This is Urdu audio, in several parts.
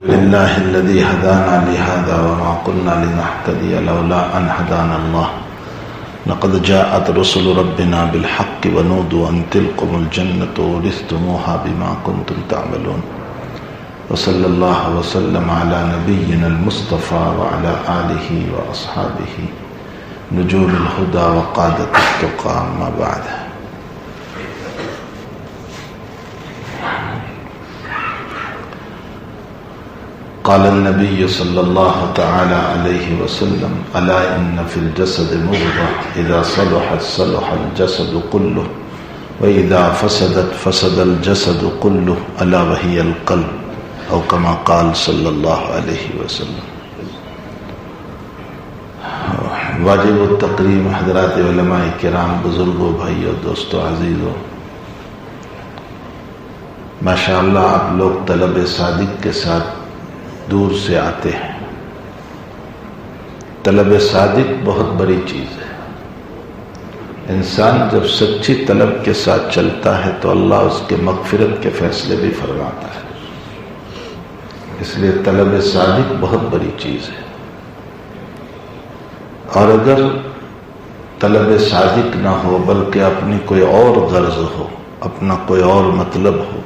لله الذي هدانا لهذا وما كنا لنهتدي لولا أن هدانا الله لقد جاءت رسل ربنا بالحق ونودوا أن تلكم الجنة ورثتموها بما كنتم تعملون وصلى الله وسلم على نبينا المصطفى وعلى آله وأصحابه نجوم الهدى وقادة التقى أما بعد. قال النبي صلى الله تعالى عليه وسلم ألا إن في الجسد مضغة إذا صلحت صلح الجسد كله وإذا فسدت فسد الجسد كله ألا وهي القلب أو كما قال صلى الله عليه وسلم. واجب التقریم حضرات علماء کرام، بزرگوں، بھائیوں، دوستوں، عزیزوں، ماشاءاللہ آپ لوگ طلب صادق کے ساتھ دور سے آتے ہیں. طلب صادق بہت بڑی چیز ہے. انسان جب سچی طلب کے ساتھ چلتا ہے تو اللہ اس کے مغفرت کے فیصلے بھی فرماتا ہے. اس لیے طلب صادق بہت بڑی چیز ہے. اور اگر طلب صادق نہ ہو بلکہ اپنی کوئی اور غرض ہو، اپنا کوئی اور مطلب ہو،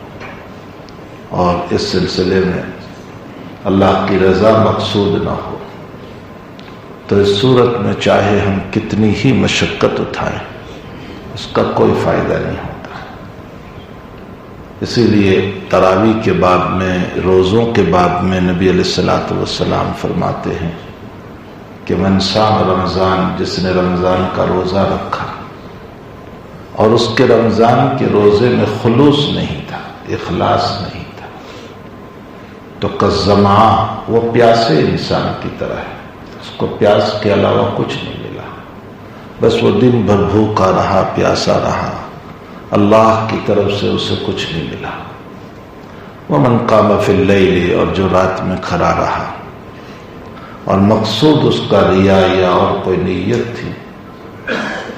اور اس سلسلے میں اللہ کی رضا مقصود نہ ہو، تو اس صورت میں چاہے ہم کتنی ہی مشقت اٹھائیں اس کا کوئی فائدہ نہیں ہوتا. اسی لیے تراویح کے باب میں، روزوں کے باب میں نبی علیہ الصلوۃ والسلام فرماتے ہیں کہ من صام رمضان، جس نے رمضان کا روزہ رکھا اور اس کے رمضان کے روزے میں خلوص نہیں تھا، اخلاص نہیں تھا، تو کالظمآ، وہ پیاسے انسان کی طرح ہے. اس کو پیاس کے علاوہ کچھ نہیں ملا، بس وہ دن بھر بھوکا رہا، پیاسا رہا، اللہ کی طرف سے اسے کچھ نہیں ملا. ومن قام فی اللیل، اور جو رات میں کھڑا رہا اور مقصود اس کا ریا یا اور کوئی نیت تھی،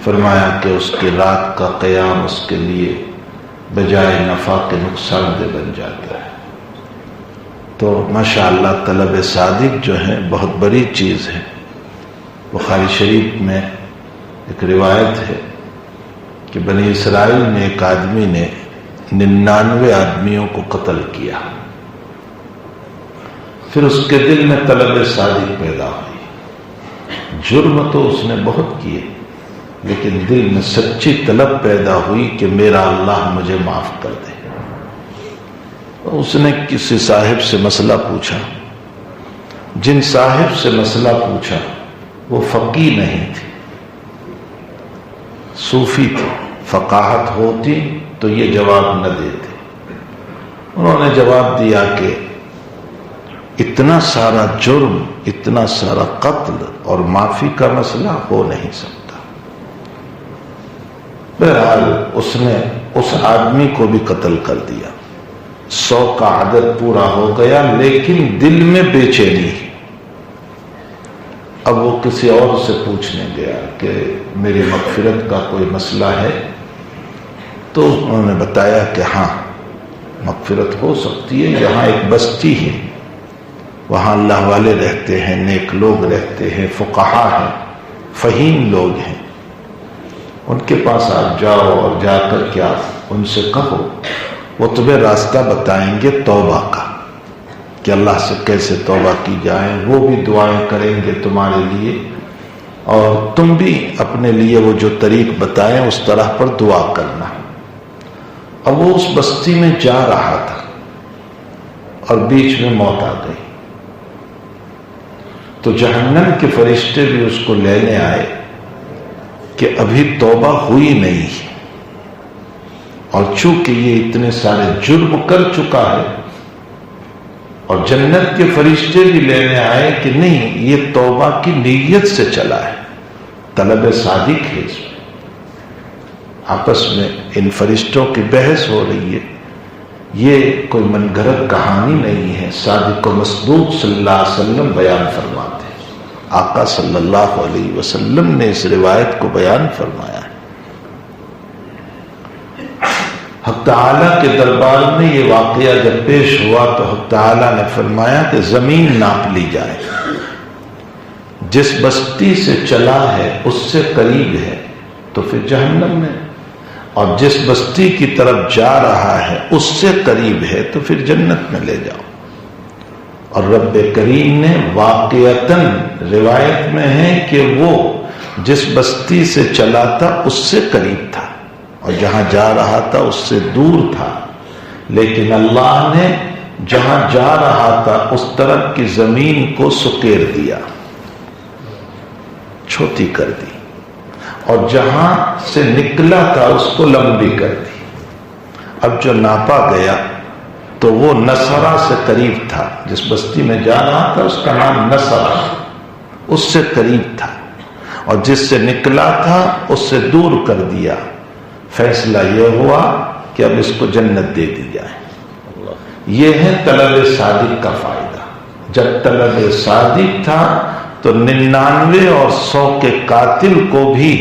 فرمایا کہ اس کی رات کا قیام اس کے لیے بجائے نفع کے نقصان دہ بن جاتا ہے. تو ماشاءاللہ طلب صادق جو ہے بہت بڑی چیز ہے. بخاری شریف میں ایک روایت ہے کہ بنی اسرائیل میں ایک آدمی نے 99 آدمیوں کو قتل کیا. پھر اس کے دل میں طلب صادق پیدا ہوئی. جرم تو اس نے بہت کیے، لیکن دل میں سچی طلب پیدا ہوئی کہ میرا اللہ مجھے معاف کر دے. اس نے کسی صاحب سے مسئلہ پوچھا. جن صاحب سے مسئلہ پوچھا وہ فقیہ نہیں تھے، صوفی تھے. فقاہت ہوتی تو یہ جواب نہ دیتے. انہوں نے جواب دیا کہ اتنا سارا جرم، اتنا سارا قتل اور معافی کا مسئلہ ہو نہیں سکتا. بہرحال اس نے اس آدمی کو بھی قتل کر دیا. 100 کا عدد پورا ہو گیا، لیکن دل میں بے چینی. اب وہ کسی اور سے پوچھنے گیا کہ میری مغفرت کا کوئی مسئلہ ہے، تو انہوں نے بتایا کہ ہاں مغفرت ہو سکتی ہے. یہاں ایک بستی ہے، وہاں اللہ والے رہتے ہیں، نیک لوگ رہتے ہیں، فقہا ہیں، فہیم لوگ ہیں. ان کے پاس آپ جاؤ اور جا کر کیا ان سے کہو، وہ تمہیں راستہ بتائیں گے توبہ کا، کہ اللہ سے کیسے توبہ کی جائے. وہ بھی دعائیں کریں گے تمہارے لیے، اور تم بھی اپنے لیے وہ جو طریق بتائیں اس طرح پر دعا کرنا. اب وہ اس بستی میں جا رہا تھا اور بیچ میں موت آ گئی. تو جہنم کے فرشتے بھی اس کو لینے آئے کہ ابھی توبہ ہوئی نہیں، اور چونکہ یہ اتنے سارے جرم کر چکا ہے. اور جنت کے فرشتے بھی لینے آئے کہ نہیں، یہ توبہ کی نیت سے چلا ہے، طلب صادق ہے. اس میں آپس میں ان فرشتوں کی بحث ہو رہی ہے. یہ کوئی من گھڑت کہانی نہیں ہے. صادق و مصدوق صلی اللہ علیہ وسلم بیان فرماتے ہیں. آقا صلی اللہ علیہ وسلم نے اس روایت کو بیان فرمایا ہے. حق تعالیٰ کے دربار میں یہ واقعہ جب پیش ہوا تو حق تعالیٰ نے فرمایا کہ زمین ناپ لی جائے، جس بستی سے چلا ہے اس سے قریب ہے تو پھر جہنم میں، اور جس بستی کی طرف جا رہا ہے اس سے قریب ہے تو پھر جنت میں لے جاؤ۔ اور رب کریم نے واقعتاً روایت میں ہے کہ وہ جس بستی سے چلا تھا اس سے قریب تھا اور جہاں جا رہا تھا اس سے دور تھا، لیکن اللہ نے جہاں جا رہا تھا اس طرف کی زمین کو سکیر دیا، چھوٹی کر دی، اور جہاں سے نکلا تھا اس کو لمبی کر دی۔ اب جو ناپا گیا تو وہ نصرہ سے قریب تھا، جس بستی میں جا رہا تھا اس کا نام نصرہ، اس سے قریب تھا، اور جس سے نکلا تھا اس سے دور کر دیا۔ فیصلہ یہ ہوا کہ اب اس کو جنت دے دی جائے۔ یہ ہے طلب صادق کا فائدہ۔ جب طلب صادق تھا تو 99 اور 100 کے قاتل کو بھی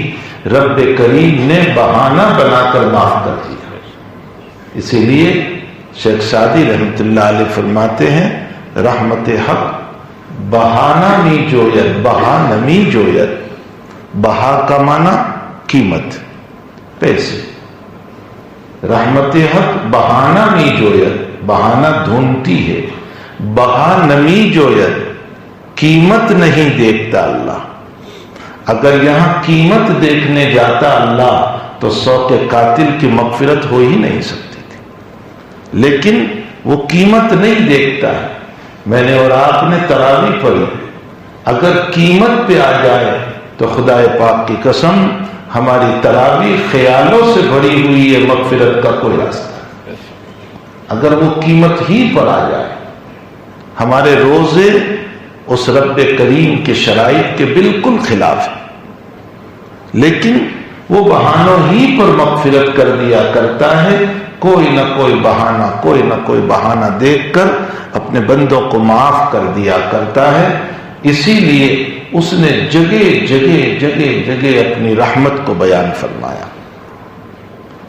رب کریم نے بہانہ بنا کر معاف کر دیا۔ اسی لیے شیخ سعدی رحمۃ اللہ علیہ فرماتے ہیں رحمت حق بہانہ می جوید بہا نمی جوید، بہا کا معنی قیمت، پیسے، رحمت حق بہانہ می جوید، بہانہ ڈھونڈتی ہے، بہا نمی جوید، قیمت نہیں دیکھتا اللہ۔ اگر یہاں قیمت دیکھنے جاتا اللہ تو 100 کے قاتل کی مغفرت ہو ہی نہیں سکتی تھی، لیکن وہ قیمت نہیں دیکھتا ہے۔ میں نے اور آپ نے تراویح پڑھی، اگر قیمت پہ آ جائے تو خدا پاک کی قسم ہماری تراویح خیالوں سے بھری ہوئی ہے، مغفرت کا کوئی راستہ۔ اگر وہ قیمت ہی پر آ جائے، ہمارے روزے اس رب کریم کے شرائط کے بالکل خلاف ہے، لیکن وہ بہانوں ہی پر مغفرت کر دیا کرتا ہے۔ کوئی نہ کوئی بہانہ، کوئی نہ کوئی بہانہ دیکھ کر اپنے بندوں کو معاف کر دیا کرتا ہے۔ اسی لیے اس نے جگہ جگہ جگہ جگہ اپنی رحمت کو بیان فرمایا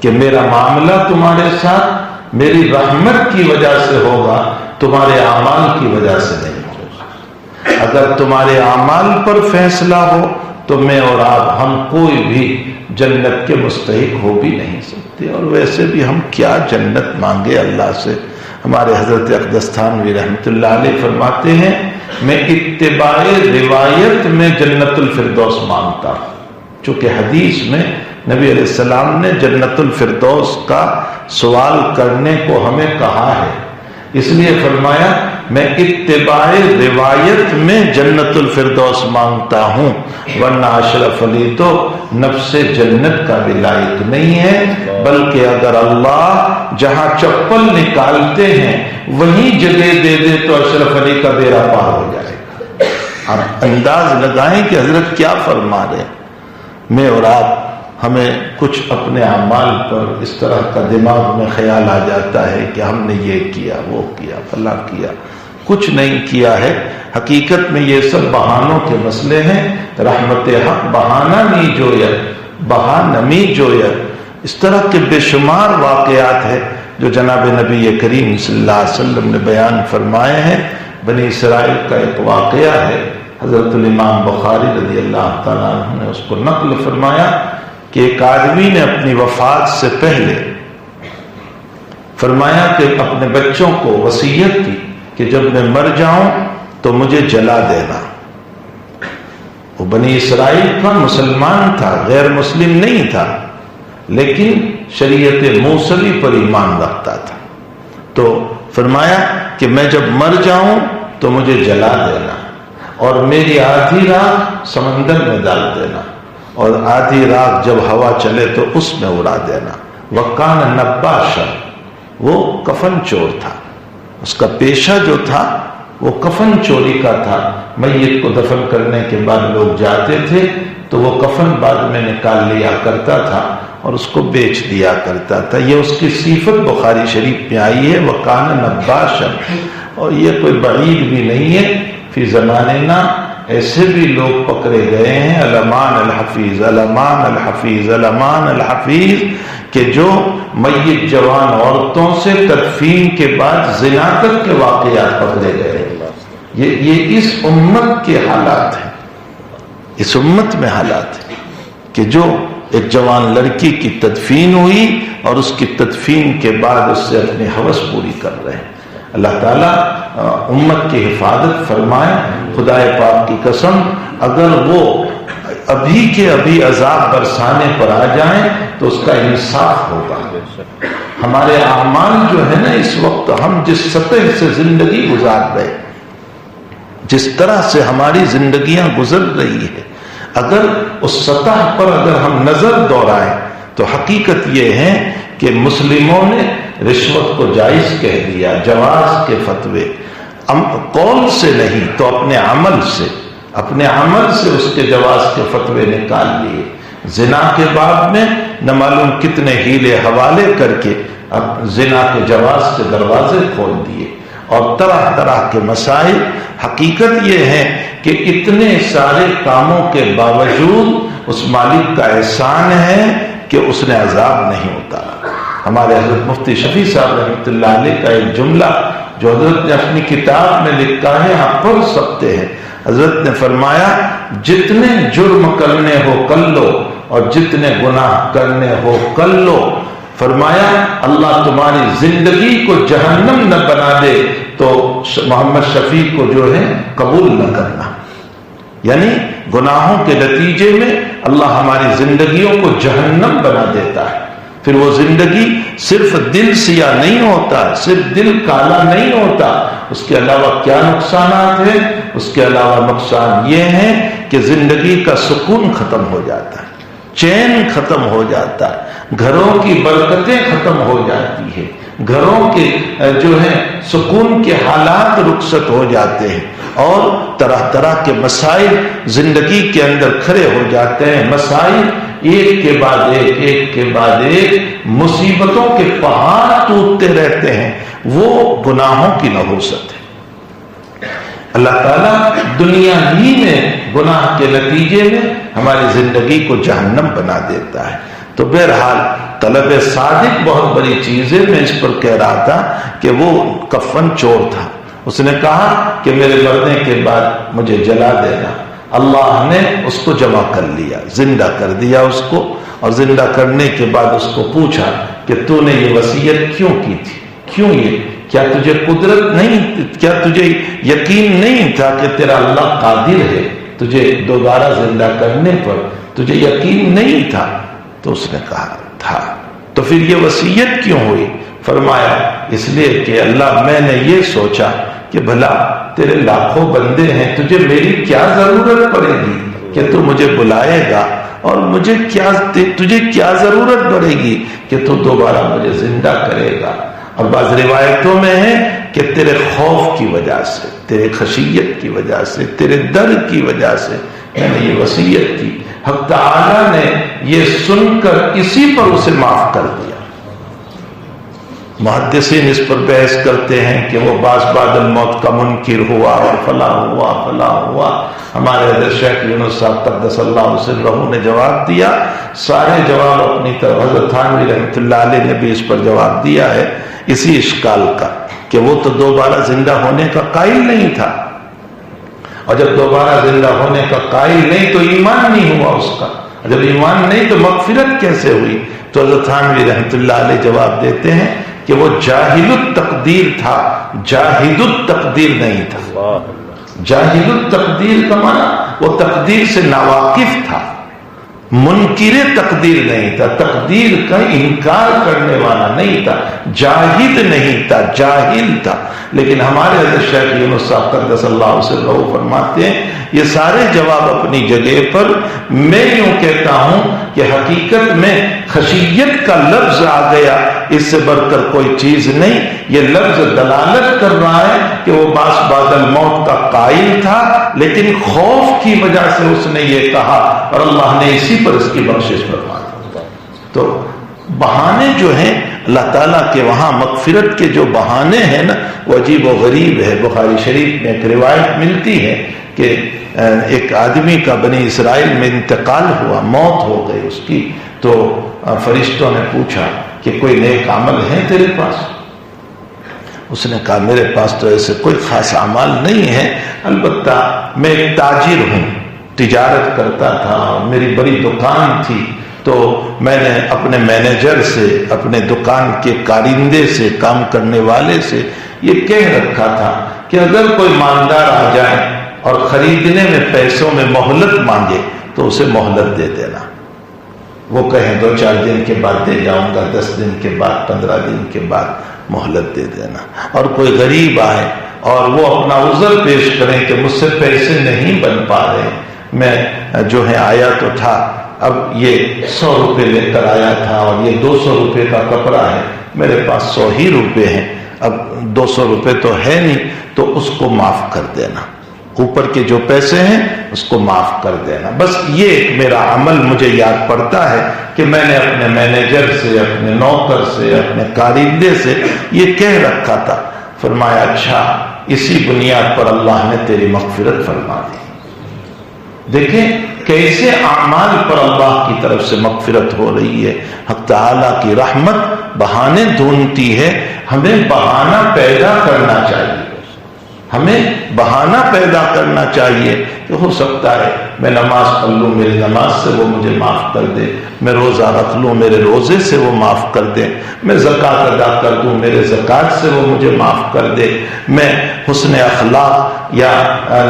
کہ میرا معاملہ تمہارے ساتھ میری رحمت کی وجہ سے ہوگا، تمہارے اعمال کی وجہ سے نہیں ہوگا۔ اگر تمہارے اعمال پر فیصلہ ہو تو میں اور آپ، ہم کوئی بھی جنت کے مستحق ہو بھی نہیں سکتے، اور ویسے بھی ہم کیا جنت مانگے اللہ سے۔ ہمارے حضرت اقدس تھانوی رحمۃ اللہ علیہ فرماتے ہیں میں اتباع روایت میں جنت الفردوس مانگتا ہوں، چونکہ حدیث میں نبی علیہ السلام نے جنت الفردوس کا سوال کرنے کو ہمیں کہا ہے، اس لیے فرمایا میں اتباع روایت میں جنت الفردوس مانگتا ہوں، ورنہ اشرف علی تو نفس جنت کا بھی لائق نہیں ہے، بلکہ اگر اللہ جہاں چپل نکالتے ہیں وہیں جگہ دے دے تو اشرف علی کا بیڑا پار ہو جائے گا۔ آپ انداز لگائیں کہ حضرت کیا فرما رہے ہیں۔ میں اور آپ، ہمیں کچھ اپنے اعمال پر اس طرح کا دماغ میں خیال آ جاتا ہے کہ ہم نے یہ کیا، وہ کیا، فلاں کیا، کچھ نہیں کیا ہے۔ حقیقت میں یہ سب بہانوں کے مسئلے ہیں۔ رحمت حق بہانہ نہیں جوید، بہا نمی جوید، اس طرح کے بے شمار واقعات ہیں جو جناب نبی کریم صلی اللہ علیہ وسلم نے بیان فرمائے ہیں۔ بنی اسرائیل کا ایک واقعہ ہے، حضرت الامام بخاری رضی اللہ تعالیٰ عنہ نے اس کو نقل فرمایا کہ ایک آدمی نے اپنی وفات سے پہلے فرمایا کہ اپنے بچوں کو وصیت کی کہ جب میں مر جاؤں تو مجھے جلا دینا۔ وہ بنی اسرائیل کا مسلمان تھا، غیر مسلم نہیں تھا، لیکن شریعت موصلی پر ایمان رکھتا تھا۔ تو فرمایا کہ میں جب مر جاؤں تو مجھے جلا دینا، اور میری آدھی راہ سمندر میں ڈال دینا، اور آدھی رات جب ہوا چلے تو اس میں اڑا دینا۔ وَقَانَ نَبَّاشًا، وہ کفن چور تھا، اس کا پیشہ جو تھا وہ کفن چوری کا تھا۔ میت کو دفن کرنے کے بعد لوگ جاتے تھے تو وہ کفن بعد میں نکال لیا کرتا تھا اور اس کو بیچ دیا کرتا تھا۔ یہ اس کی صفت بخاری شریف میں آئی ہے، وَقَانَ نَبَّاشًا، اور یہ کوئی بعید بھی نہیں ہے۔ فی زماننا ایسے بھی لوگ پکڑے گئے ہیں علمان الحفیظ علمان الحفیظ علمان الحفیظ کہ جو میت جوان عورتوں سے تدفین کے بعد زنا تک کے واقعات پکڑے گئے. یہ اس امت کے حالات ہیں، اس امت میں حالات ہیں کہ جو ایک جوان لڑکی کی تدفین ہوئی اور اس کی تدفین کے بعد اس سے اپنی ہوس پوری کر رہے ہیں. اللہ تعالیٰ امت کی حفاظت فرمائے. خدا پاک کی قسم اگر وہ ابھی کے ابھی عذاب برسانے پر آ جائیں تو اس کا انصاف ہوگا. ہمارے اعمال جو ہے نا، اس وقت ہم جس سطح سے زندگی گزار رہے، جس طرح سے ہماری زندگیاں گزر رہی ہے، اگر اس سطح پر اگر ہم نظر دوڑائیں تو حقیقت یہ ہے کہ مسلموں نے رشوت کو جائز کہہ دیا، جواز کے فتوے قول سے نہیں تو اپنے عمل سے اس کے جواز کے فتوے نکال لیے. زنا کے باب میں نہ معلوم کتنے ہیلے حوالے کر کے اب زنا کے جواز کے دروازے کھول دیے، اور طرح طرح کے مسائل. حقیقت یہ ہے کہ اتنے سارے کاموں کے باوجود اس مالک کا احسان ہے کہ اس نے عذاب نہیں اتارا. ہمارے حضرت مفتی شفیع صاحب رحمۃ اللہ علیہ کا ایک جملہ جو حضرت نے اپنی کتاب میں لکھا ہے، آپ پڑھ سکتے ہیں. حضرت نے فرمایا جتنے جرم کرنے ہو کر لو اور جتنے گناہ کرنے ہو کر لو، فرمایا اللہ تمہاری زندگی کو جہنم نہ بنا دے تو محمد شفیع کو جو ہے قبول نہ کرنا. یعنی گناہوں کے نتیجے میں اللہ ہماری زندگیوں کو جہنم بنا دیتا ہے. پھر وہ زندگی صرف دل سیاہ نہیں ہوتا، صرف دل کالا نہیں ہوتا، اس کے علاوہ کیا نقصانات ہیں؟ اس کے علاوہ نقصان یہ ہے کہ زندگی کا سکون ختم ہو جاتا ہے، چین ختم ہو جاتا ہے، گھروں کی برکتیں ختم ہو جاتی ہے، گھروں کے جو ہے سکون کے حالات رخصت ہو جاتے ہیں، اور طرح طرح کے مسائل زندگی کے اندر کھڑے ہو جاتے ہیں. مسائل ایک کے بعد ایک مصیبتوں کے پہاڑ ٹوٹتے رہتے ہیں. وہ گناہوں کی نحوست ہے. اللہ تعالیٰ دنیا ہی میں گناہ کے نتیجے میں ہماری زندگی کو جہنم بنا دیتا ہے. تو بہرحال طلب صادق بہت بڑی چیز ہے. میں اس پر کہہ رہا تھا کہ وہ کفن چور تھا، اس نے کہا کہ میرے مرنے کے بعد مجھے جلا دینا. اللہ نے اس کو جمع کر لیا، زندہ کر دیا اس کو، اور زندہ کرنے کے بعد اس کو پوچھا کہ تو نے یہ وصیت کیوں کی تھی؟ کیوں یہ؟ کیا تجھے قدرت نہیں، کیا تجھے یقین نہیں تھا کہ تیرا اللہ قادر ہے تجھے دوبارہ زندہ کرنے پر؟ تجھے یقین نہیں تھا؟ تو اس نے کہا تھا. تو پھر یہ وصیت کیوں ہوئی؟ فرمایا اس لیے کہ اللہ میں نے یہ سوچا کہ بھلا تیرے لاکھوں بندے ہیں، تجھے میری کیا ضرورت پڑے گی کہ تو مجھے بلائے گا، اور تجھے کیا ضرورت پڑے گی کہ تو دوبارہ مجھے زندہ کرے گا. اور بعض روایتوں میں ہے کہ تیرے خوف کی وجہ سے، تیرے خشیت کی وجہ سے، تیرے ڈر کی وجہ سے میں نے یہ وصیت کی. حق تعالی نے یہ سن کر اسی پر اسے معاف کر دیا. محدثین اس پر بحث کرتے ہیں کہ وہ بعد الموت کا منکر ہوا اور فلاں ہوا. ہمارے حضرت شیخ یونس صاحب قدس اللہ سرہ نے جواب دیا. سارے جواب اپنی طرف حضرت تھانوی رحمۃ اللہ علیہ نے بھی اس پر جواب دیا ہے، اسی اشکال کا کہ وہ تو دوبارہ زندہ ہونے کا قائل نہیں تھا، اور جب دوبارہ زندہ ہونے کا قائل نہیں تو ایمان نہیں ہوا اس کا. جب ایمان نہیں تو مغفرت کیسے ہوئی؟ تو حضرت تھانوی رحمۃ اللہ علیہ جواب دیتے ہیں کہ وہ جاہل التقدیر تھا، جاہد التقدیر نہیں تھا. جاہل التقدیر کا معنی وہ تقدیر سے ناواقف تھا، منکر تقدیر نہیں تھا، تقدیر کا انکار کرنے والا نہیں تھا، جاہد نہیں تھا، جاہل تھا. لیکن ہمارے حضرت شیخ یونس صاحب قدس اللہ سرہ فرماتے ہیں یہ سارے جواب اپنی جگہ پر. میں یوں کہتا ہوں کہ حقیقت میں خشیت کا لفظ آ گیا، اس سے بڑھ کر کوئی چیز نہیں. یہ لفظ دلالت کر رہا ہے کہ وہ بعد الموت کا قائل تھا، لیکن خوف کی وجہ سے اس نے یہ کہا، اور اللہ نے اسی پر اس کی بخشش فرما دی. تو بہانے جو ہیں اللہ تعالیٰ کے وہاں مغفرت کے جو بہانے ہیں نا، وہ عجیب و غریب ہے. بخاری شریف میں ایک روایت ملتی ہے کہ ایک آدمی کا بنی اسرائیل میں انتقال ہوا، موت ہو گئی اس کی، تو فرشتوں نے پوچھا کہ کوئی نیک عمل ہے تیرے پاس؟ اس نے کہا میرے پاس تو ایسے کوئی خاص اعمال نہیں ہے، البتہ میں ایک تاجر ہوں، تجارت کرتا تھا اور میری بڑی دکان تھی، تو میں نے اپنے مینیجر سے، اپنے دکان کے کارندے سے، کام کرنے والے سے یہ کہہ رکھا تھا کہ اگر کوئی مالدار آ جائے اور خریدنے میں پیسوں میں مہلت مانگے تو اسے مہلت دے دینا، وہ کہیں 2-4 دن کے بعد دے جاؤں گا، 10 دن کے بعد، 15 دن کے بعد مہلت دے دینا۔ اور کوئی غریب آئے اور وہ اپنا عذر پیش کریں کہ مجھ سے پیسے نہیں بن پا رہے، میں جو ہے آیا تو تھا، اب یہ 100 روپے لے کر آیا تھا اور یہ 200 روپے کا کپڑا ہے، میرے پاس 100 ہی روپے ہیں، اب 200 روپے تو ہے نہیں، تو اس کو معاف کر دینا، اوپر کے جو پیسے ہیں اس کو معاف کر دینا۔ بس یہ ایک میرا عمل مجھے یاد پڑتا ہے کہ میں نے اپنے مینیجر سے، اپنے نوکر سے، اپنے کارندے سے یہ کہہ رکھا تھا۔ فرمایا اچھا، اسی بنیاد پر اللہ نے تیری مغفرت فرما دی۔ دیکھیں کیسے اعمال پر اللہ کی طرف سے مغفرت ہو رہی ہے۔ حق تعالیٰ کی رحمت بہانے ڈھونڈتی ہے، ہمیں بہانہ پیدا کرنا چاہیے، ہمیں بہانہ پیدا کرنا چاہیے کہ ہو سکتا ہے میں نماز پڑھ لوں، میری نماز سے وہ مجھے معاف کر دے، میں روزہ رکھ لوں، میرے روزے سے وہ معاف کر دے، میں زکوٰۃ ادا کر دوں، میرے زکوٰۃ سے وہ مجھے معاف کر دے، میں حسن اخلاق یا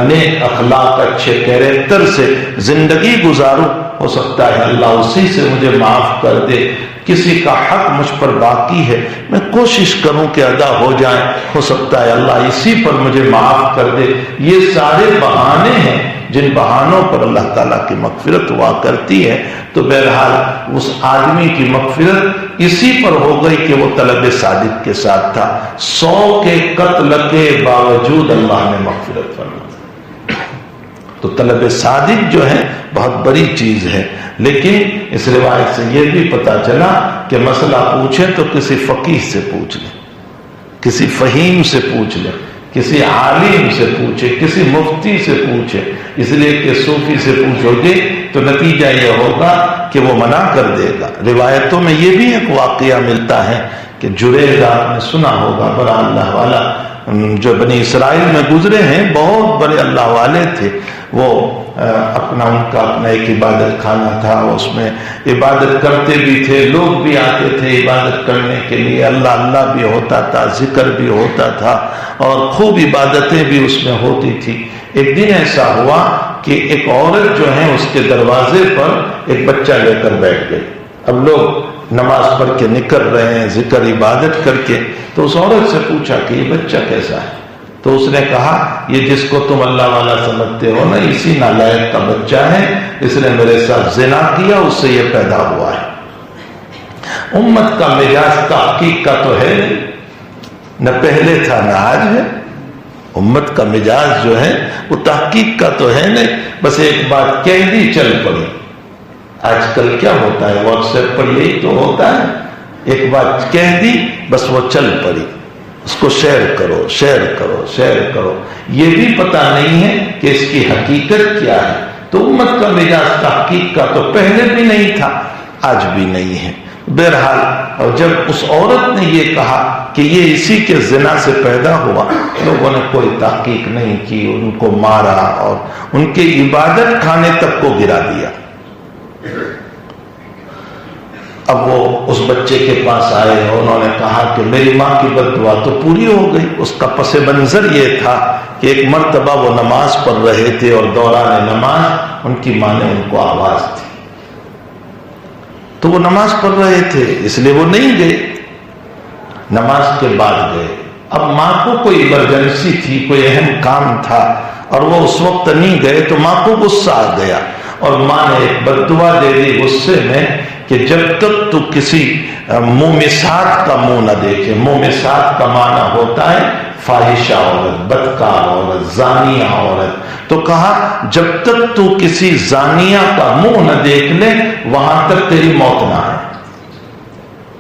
نیک اخلاق، اچھے کیریکٹر سے زندگی گزاروں، ہو سکتا ہے اللہ اسی سے مجھے معاف کر دے۔ کسی کا حق مجھ پر باقی ہے، میں کوشش کروں کہ ادا ہو جائے، ہو سکتا ہے اللہ اسی پر مجھے معاف کر دے۔ یہ سارے بہانے ہیں جن بہانوں پر اللہ تعالیٰ کی مغفرت ہوا کرتی ہے۔ تو بہرحال اس آدمی کی مغفرت اسی پر ہو گئی کہ وہ طلب صادق کے ساتھ تھا، 100 کے قتل کے باوجود اللہ نے مغفرت فرمائی۔ تو طلب صادق جو ہے بہت بڑی چیز ہے۔ لیکن اس روایت سے یہ بھی پتا چلا کہ مسئلہ پوچھے تو کسی فقیہ سے پوچھ لیں، کسی فہیم سے پوچھ لیں، کسی عالم سے پوچھے، کسی مفتی سے پوچھے، اس لیے کہ صوفی سے پوچھو گے تو نتیجہ یہ ہوگا کہ وہ منع کر دے گا۔ روایتوں میں یہ بھی ایک واقعہ ملتا ہے کہ جریج آپ نے سنا ہوگا، بڑا اللہ والا جو بنی اسرائیل میں گزرے ہیں، بہت بڑے اللہ والے تھے، وہ ان کا اپنا ایک عبادت خانہ تھا، اس میں عبادت کرتے بھی تھے، لوگ بھی آتے تھے عبادت کرنے کے لیے، اللہ اللہ بھی ہوتا تھا، ذکر بھی ہوتا تھا اور خوب عبادتیں بھی اس میں ہوتی تھی۔ ایک دن ایسا ہوا کہ ایک عورت جو ہے اس کے دروازے پر ایک بچہ لے کر بیٹھ گئی۔ اب لوگ نماز پڑھ کے نکل رہے ہیں ذکر عبادت کر کے، تو اس عورت سے پوچھا کہ یہ بچہ کیسا ہے؟ تو اس نے کہا یہ جس کو تم اللہ والا سمجھتے ہو نا، اسی نالائق کا بچہ ہے، اس نے میرے ساتھ زنا کیا، اس سے یہ پیدا ہوا ہے۔ امت کا مزاج تحقیق کا تو ہے نہیں، نہ پہلے تھا نہ آج ہے۔ امت کا مزاج جو ہے وہ تحقیق کا تو ہے نہیں، بس ایک بات کہہ دی چل پڑی۔ آج کل کیا ہوتا ہے، واٹس ایپ پر یہی تو ہوتا ہے، ایک بات کہہ دی بس وہ چل پڑی، اس کو شیئر کرو شیئر کرو شیئر کرو، یہ بھی پتہ نہیں ہے کہ اس کی حقیقت کیا ہے۔ تو امت کا مزاج تحقیق کا تو پہلے بھی نہیں تھا، آج بھی نہیں ہے۔ بہرحال اور جب اس عورت نے یہ کہا کہ یہ اسی کے زنا سے پیدا ہوا، لوگوں نے کوئی تحقیق نہیں کی، ان کو مارا اور ان کے عبادت خانے تک کو گرا دیا۔ اب وہ اس بچے کے پاس آئے اور انہوں نے کہا کہ میری ماں کی بد دعا تو پوری ہو گئی۔ اس کا پس منظر یہ تھا کہ ایک مرتبہ وہ نماز پڑھ رہے تھے اور دوران نماز ان کی ماں نے ان کو آواز دی، تو وہ نماز پڑھ رہے تھے اس لیے وہ نہیں گئے، نماز کے بعد گئے۔ اب ماں کو کوئی ایمرجنسی تھی، کوئی اہم کام تھا اور وہ اس وقت نہیں گئے، تو ماں کو غصہ آ گیا اور ماں نے ایک بد دعا دے دی غصے میں کہ جب تک تو کسی مومسات کا منہ نہ دیکھے۔ مومسات کا معنی ہوتا ہے فاحشہ عورت، بدکار عورت، زانیہ عورت۔ تو کہا جب تک تو کسی زانیہ کا منہ نہ دیکھ لے وہاں تک تیری موت نہ آئے۔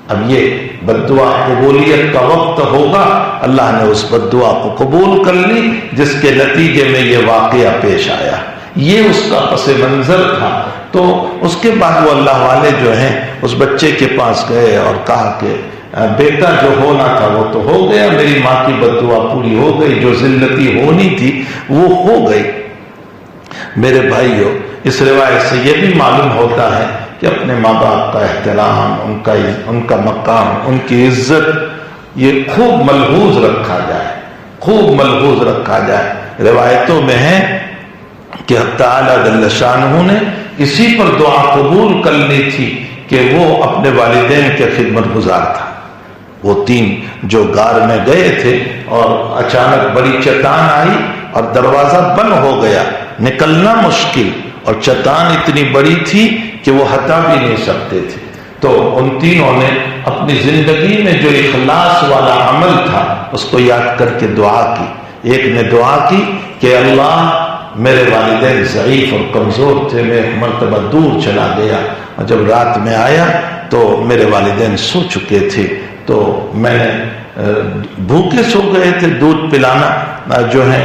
اب یہ بد دعا قبولیت کا وقت ہوگا، اللہ نے اس بد دعا کو قبول کر لی، جس کے نتیجے میں یہ واقعہ پیش آیا۔ یہ اس کا پس منظر تھا۔ تو اس کے بعد وہ اللہ والے جو ہیں اس بچے کے پاس گئے اور کہا کہ بیٹا جو ہونا تھا وہ تو ہو گیا، میری ماں کی بد دعا پوری ہو گئی، جو ذلتی ہونی تھی وہ ہو گئی۔ میرے بھائیو، اس روایت سے یہ بھی معلوم ہوتا ہے کہ اپنے ماں باپ کا احترام، ان کا مقام، ان کی عزت یہ خوب ملحوظ رکھا جائے، خوب ملحوظ رکھا جائے۔ روایتوں میں ہے کہ تعالیٰ جل شانہ نے اسی پر دعا قبول کرنی تھی کہ وہ اپنے والدین کے خدمت گزار تھا۔ وہ تین جو غار میں گئے تھے اور اچانک بڑی چٹان آئی اور دروازہ بند ہو گیا، نکلنا مشکل، اور چٹان اتنی بڑی تھی کہ وہ ہٹا بھی نہیں سکتے تھے، تو ان تینوں نے اپنی زندگی میں جو اخلاص والا عمل تھا اس کو یاد کر کے دعا کی۔ ایک نے دعا کی کہ اللہ، میرے والدین ضعیف اور کمزور تھے، میں ایک مرتبہ دور چلا گیا اور جب رات میں آیا تو میرے والدین سو چکے تھے، تو میں نے بھوکے سو گئے تھے، دودھ پلانا جو ہے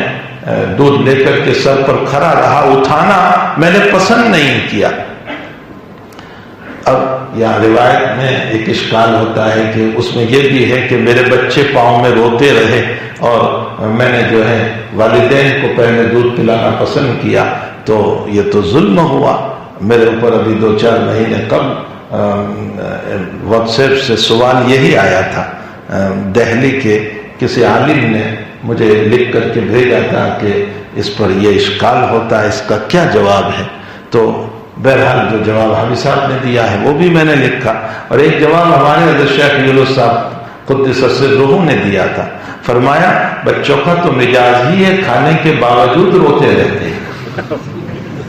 دودھ لے کر کے سر پر کھڑا رہا، اٹھانا میں نے پسند نہیں کیا۔ اب یہاں روایت میں ایک اشکال ہوتا ہے کہ اس میں یہ بھی ہے کہ میرے بچے پاؤں میں روتے رہے اور میں نے جو ہے والدین کو پہلے دودھ پلانا پسند کیا، تو یہ تو ظلم ہوا میرے اوپر۔ ابھی 2-4 مہینے قبل واٹس ایپ سے سوال یہی آیا تھا، دہلی کے کسی عالم نے مجھے لکھ کر کے بھیجا تھا کہ اس پر یہ اشکال ہوتا ہے، اس کا کیا جواب ہے؟ تو بہرحال جو جواب حافظ صاحب نے دیا ہے وہ بھی میں نے لکھا، اور ایک جواب ہمارے حضرت شیخ یونس صاحب قدس سرہ نے دیا تھا۔ فرمایا بچوں کا تو مزاج ہی ہے کھانے کے باوجود روتے رہتے ہیں،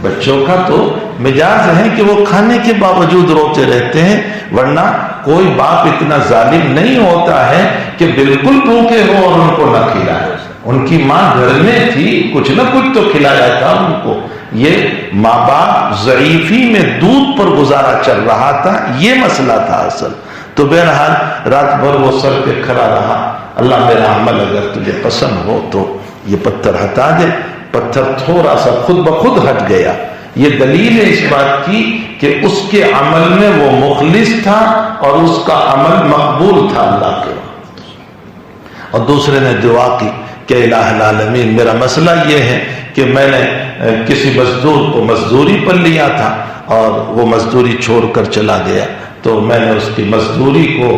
بچوں کا تو مزاج ہے کہ وہ کھانے کے باوجود روتے رہتے ہیں، ورنہ کوئی باپ اتنا ظالم نہیں ہوتا ہے کہ بالکل بھوکے ہو اور ان کو نہ کھلائے۔ ان کی ماں گھر میں تھی، کچھ نہ کچھ تو کھلایا تھا ان کو۔ یہ ماں باپ ضعیفی میں دودھ پر گزارا چل رہا تھا، یہ مسئلہ تھا اصل۔ تو بہرحال رات بھر وہ سر پہ کھڑا رہا، اللہ میرا عمل اگر تجھے پسند ہو تو یہ پتھر ہٹا دے۔ پتھر تھوڑا سا خود بخود ہٹ گیا۔ یہ دلیل ہے اس بات کی کہ اس کے عمل میں وہ مخلص تھا اور اس کا عمل مقبول تھا اللہ کے وہاں۔ اور دوسرے نے دعا کی کہ الہ العالمین، میرا مسئلہ یہ ہے کہ میں نے کسی مزدور کو مزدوری پر لیا تھا اور وہ مزدوری چھوڑ کر چلا گیا، تو میں نے اس کی مزدوری کو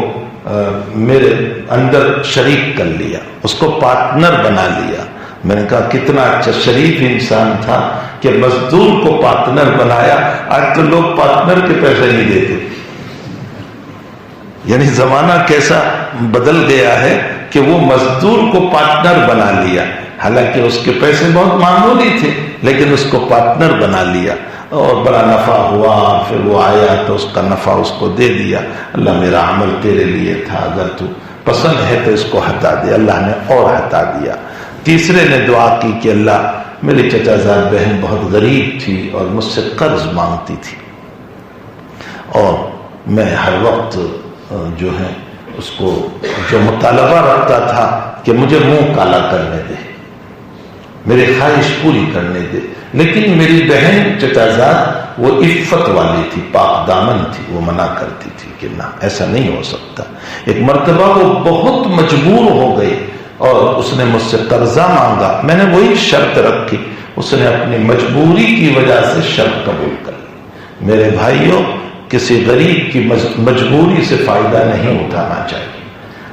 میرے اندر شریک کر لیا، اس کو پارٹنر بنا لیا۔ میں نے کہا کتنا اچھا شریف انسان تھا کہ مزدور کو پارٹنر بنایا۔ آج تو لوگ پارٹنر کے پیسے نہیں دیتے، یعنی زمانہ کیسا بدل گیا ہے کہ وہ مزدور کو پارٹنر بنا لیا، حالانکہ اس کے پیسے بہت معمولی تھے لیکن اس کو پارٹنر بنا لیا اور بڑا نفع ہوا۔ پھر وہ آیا تو اس کا نفع اس کو دے دیا، اللہ میرا عمل تیرے لیے تھا، اگر تو پسند ہے تو اس کو ہٹا دے۔ اللہ نے اور ہٹا دیا۔ تیسرے نے دعا کی کہ اللہ، میری چچا زاد بہن بہت غریب تھی اور مجھ سے قرض مانگتی تھی، اور میں ہر وقت جو ہے اس کو جو مطالبہ رکھتا تھا کہ مجھے منہ کالا کرنے دے، میری خواہش پوری کرنے دے، لیکن میری بہن چچا زاد وہ عفت والی تھی، پاک دامن تھی، وہ منع کرتی تھی کہ نہ، ایسا نہیں ہو سکتا۔ ایک مرتبہ وہ بہت مجبور ہو گئی اور اس نے مجھ سے قرضہ مانگا، میں نے وہی شرط رکھی، اس نے اپنی مجبوری کی وجہ سے شرط قبول کر لی۔ میرے بھائیوں، کسی غریب کی مجبوری سے فائدہ نہیں اٹھانا چاہیے۔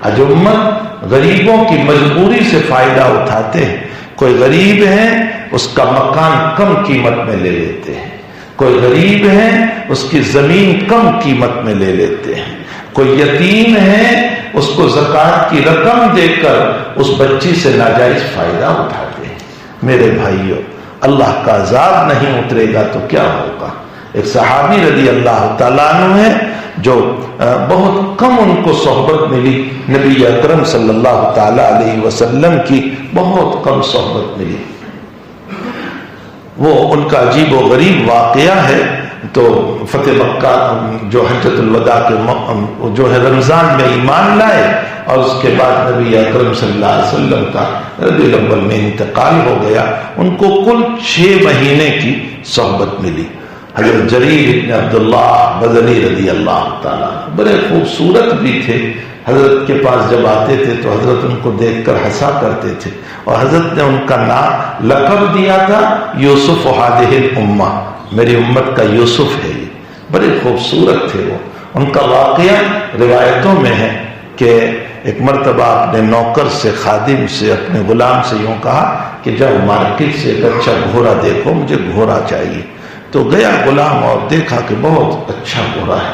آج امت غریبوں کی مجبوری سے فائدہ اٹھاتے ہیں۔ کوئی غریب ہے اس کا مکان کم قیمت میں لے لیتے ہیں، کوئی غریب ہے اس کی زمین کم قیمت میں لے لیتے ہیں، کوئی یتیم ہے اس کو زکوٰۃ کی رقم دے کر اس بچی سے ناجائز فائدہ اٹھاتے ہیں۔ میرے بھائیوں، اللہ کا عذاب نہیں اترے گا تو کیا ہوگا؟ ایک صحابی رضی اللہ تعالیٰ عنہ ہے جو بہت کم ان کو صحبت ملی، نبی اکرم صلی اللہ تعالیٰ علیہ وسلم کی بہت کم صحبت ملی۔ وہ ان کا عجیب و غریب واقعہ ہے تو فتح مکہ جو حجۃ الوداع کے جو ہے رمضان میں ایمان لائے، اور اس کے بعد نبی اکرم صلی اللہ علیہ وسلم کا ربیع الاول میں انتقال ہو گیا۔ ان کو کل 6 مہینے کی صحبت ملی۔ حضرت جریر ابن عبداللہ بدنی رضی اللہ تعالیٰ بڑے خوبصورت بھی تھے۔ حضرت کے پاس جب آتے تھے تو حضرت ان کو دیکھ کر ہنسا کرتے تھے، اور حضرت نے ان کا نام لقب دیا تھا یوسف ہذہ الامہ، میری امت کا یوسف ہے یہ۔ بڑے خوبصورت تھے وہ۔ ان کا واقعہ روایتوں میں ہے کہ ایک مرتبہ اپنے نوکر سے، خادم سے، اپنے غلام سے یوں کہا کہ جب مارکیٹ سے ایک اچھا گھوڑا دیکھو، مجھے گھوڑا چاہیے۔ تو گیا غلام اور دیکھا کہ بہت اچھا گھوڑا ہے،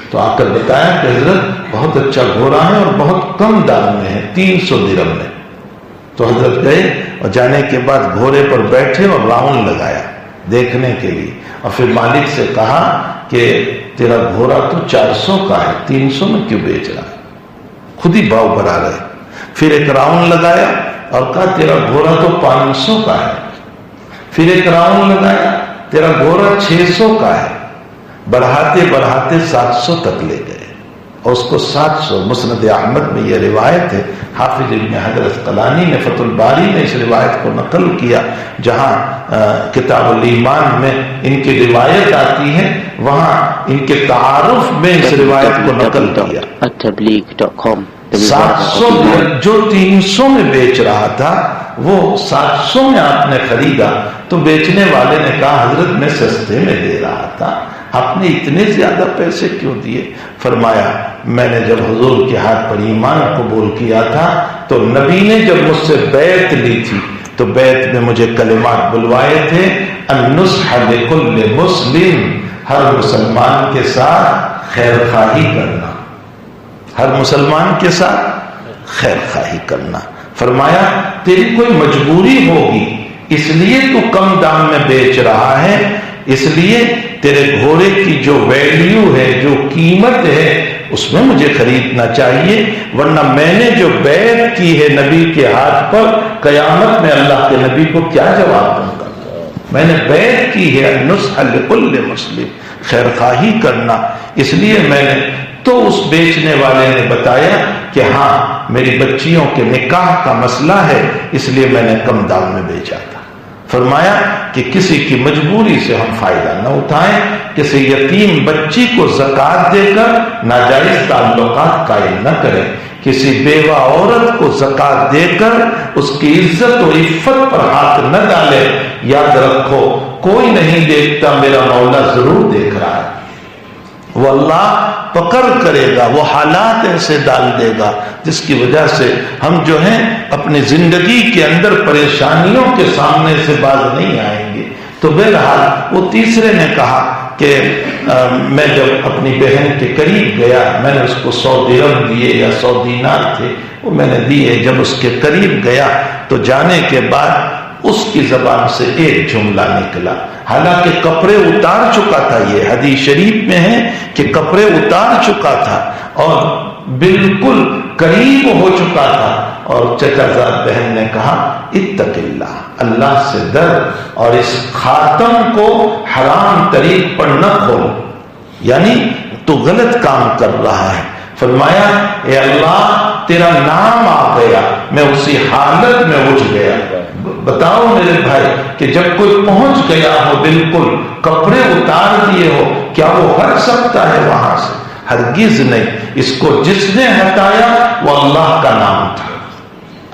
تو آ کر بتایا کہ حضرت بہت اچھا گھوڑا ہے اور بہت کم دام میں ہے، 300 درہم میں۔ تو حضرت گئے اور جانے کے بعد گھوڑے پر بیٹھے اور راؤنڈ لگایا دیکھنے کے لیے، اور پھر مالک سے کہا کہ تیرا گھوڑا تو 400 کا ہے، 300 میں کیوں بیچ رہا ہے؟ خود ہی بھاؤ بڑھا رہے۔ پھر ایک راؤنڈ لگایا اور کہا تیرا گھوڑا تو 500 کا ہے۔ پھر ایک راؤنڈ لگایا، تیرا گھوڑا 600 کا ہے۔ بڑھاتے بڑھاتے 700 تک لے گئے، اور اس کو 700، مسند احمد میں یہ روایت ہے۔ حافظ ابن حجر اسقلانی نے فتح الباری میں اس روایت کو نقل کیا، جہاں کتاب الایمان میں ان کی روایت آتی ہے، وہاں ان کے تعارف میں اس روایت کو نقل کیا۔ @tabligh.com 700 جو 300 میں بیچ رہا تھا وہ 700 میں آپ نے خریدا، تو بیچنے والے نے کہا حضرت میں سستے میں دے رہا تھا، آپ نے اتنے زیادہ پیسے کیوں دیے؟ فرمایا میں نے جب حضور کے ہاتھ پر ایمان قبول کیا تھا تو نبی نے جب مجھ سے بیعت لی تھی تو بیعت میں مجھے کلمات بلوائے تھے، النصح لکل مسلم، ہر مسلمان کے ساتھ خیر خواہی کرنا، ہر مسلمان کے ساتھ خیر خواہی کرنا۔ فرمایا تیری کوئی مجبوری ہوگی اس لیے تو کم دام میں بیچ رہا ہے، اس لیے تیرے گھوڑے کی جو ویلیو ہے، جو قیمت ہے، اس میں مجھے خریدنا چاہیے، ورنہ میں نے جو بیعت کی ہے نبی کے ہاتھ پر، قیامت میں اللہ کے نبی کو کیا جواب دوں گا؟ میں نے بیعت کی ہے النصح لکل مسلم، خیر خواہی کرنا، اس لیے میں نے۔ تو اس بیچنے والے نے بتایا کہ ہاں میری بچیوں کے نکاح کا مسئلہ ہے، اس لیے میں نے کم دام میں بیچا تھا۔ فرمایا کہ کسی کی مجبوری سے ہم فائدہ نہ اٹھائیں، کسی یتیم بچی کو زکوٰۃ دے کر ناجائز تعلقات قائم نہ کریں، کسی بیوہ عورت کو زکوٰۃ دے کر اس کی عزت و عفت پر ہاتھ نہ ڈالیں۔ یاد رکھو کوئی نہیں دیکھتا، میرا مولا ضرور دیکھ رہا ہے، وہ اللہ پکڑ کرے گا، وہ حالات ایسے ڈال دے گا جس کی وجہ سے ہم جو ہیں اپنی زندگی کے اندر پریشانیوں کے سامنے سے باز نہیں آئیں گے۔ تو بہرحال وہ تیسرے نے کہا کہ میں جب اپنی بہن کے قریب گیا، میں نے اس کو 100 درہم دیے یا 100 دینار تھے، وہ میں نے دیے۔ جب اس کے قریب گیا تو جانے کے بعد اس کی زبان سے ایک جملہ نکلا، حالانکہ کپڑے اتار چکا تھا، یہ حدیث شریف میں ہے کہ کپڑے اتار چکا تھا اور بالکل قریب ہو چکا تھا، اور چچا زاد بہن نے کہا اتق اللہ، اللہ سے ڈر، اور اس خاتم کو حرام طریق پر نہ کھول، یعنی تو غلط کام کر رہا ہے۔ فرمایا اے اللہ تیرا نام آ گیا، میں اسی حالت میں اٹھ گیا۔ بتاؤ میرے بھائی کہ جب کوئی پہنچ گیا ہو، بالکل کپڑے اتار دیے ہو، کیا وہ ہٹ سکتا ہے وہاں سے؟ ہرگز نہیں۔ اس کو جس نے ہٹایا وہ اللہ کا نام تھا،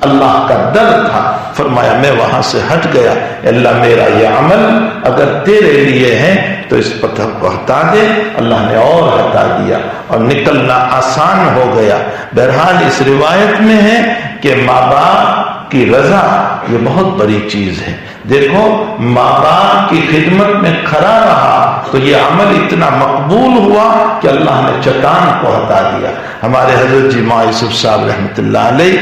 اللہ کا ڈر تھا۔ فرمایا میں وہاں سے ہٹ گیا، اللہ میرا یہ عمل اگر تیرے لیے ہے تو اس پتھر کو ہٹا دے۔ اللہ نے اور ہٹا دیا اور نکلنا آسان ہو گیا۔ بہرحال اس روایت میں ہے کہ ماں باپ کی رضا یہ بہت بڑی چیز ہے۔ دیکھو ماں باپ کی خدمت میں کھڑا رہا تو یہ عمل اتنا مقبول ہوا کہ اللہ نے چٹان کو ہٹا دیا۔ ہمارے حضرت جی ماں یوسف صاحب رحمۃ اللہ علیہ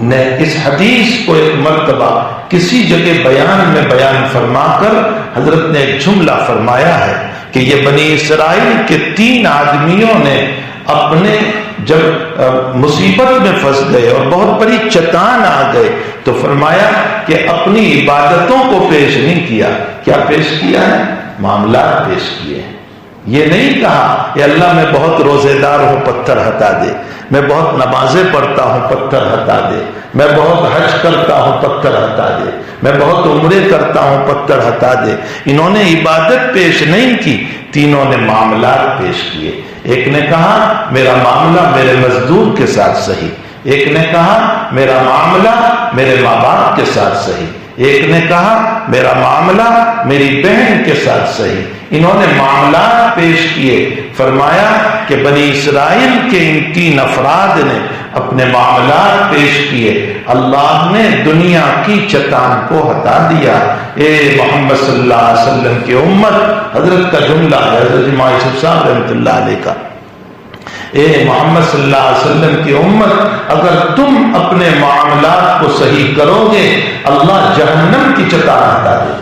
نے اس حدیث کو ایک مرتبہ کسی جگہ بیان فرما کر حضرت نے ایک جملہ فرمایا ہے کہ یہ بنی اسرائیل کے 3 آدمیوں نے اپنے جب مصیبت میں پھنس گئے اور بہت بڑی چٹان آ گئے تو فرمایا کہ اپنی عبادتوں کو پیش نہیں کیا۔ کیا پیش کیا ہے؟ معاملات پیش کیے ہیں. یہ نہیں کہا کہ اللہ میں بہت روزے دار ہوں پتھر ہٹا دے، میں بہت نمازیں پڑھتا ہوں پتھر ہٹا دے، میں بہت حج کرتا ہوں پتھر ہٹا دے، میں بہت عمرے کرتا ہوں پتھر ہٹا دے. انہوں نے عبادت پیش نہیں کی، تینوں نے معاملات پیش کیے. ایک نے کہا میرا معاملہ میرے مزدور کے ساتھ صحیح، ایک نے کہا میرا معاملہ میرے ماں باپ کے ساتھ صحیح، ایک نے کہا میرا معاملہ میری بہن کے ساتھ صحیح. انہوں نے معاملات پیش کیے. فرمایا کہ بنی اسرائیل کے ان 3 افراد نے اپنے معاملات پیش کیے، اللہ نے دنیا کی چٹان کو ہٹا دیا. اے محمد صلی اللہ علیہ وسلم کی امت، حضرت کا جملہ ہے، حضرت امام یوسف صاحب رحمۃ اللہ علیہ کا، اے محمد صلی اللہ علیہ وسلم کی امت، اگر تم اپنے معاملات کو صحیح کرو گے اللہ جہنم کی چٹان ہٹا دے گا.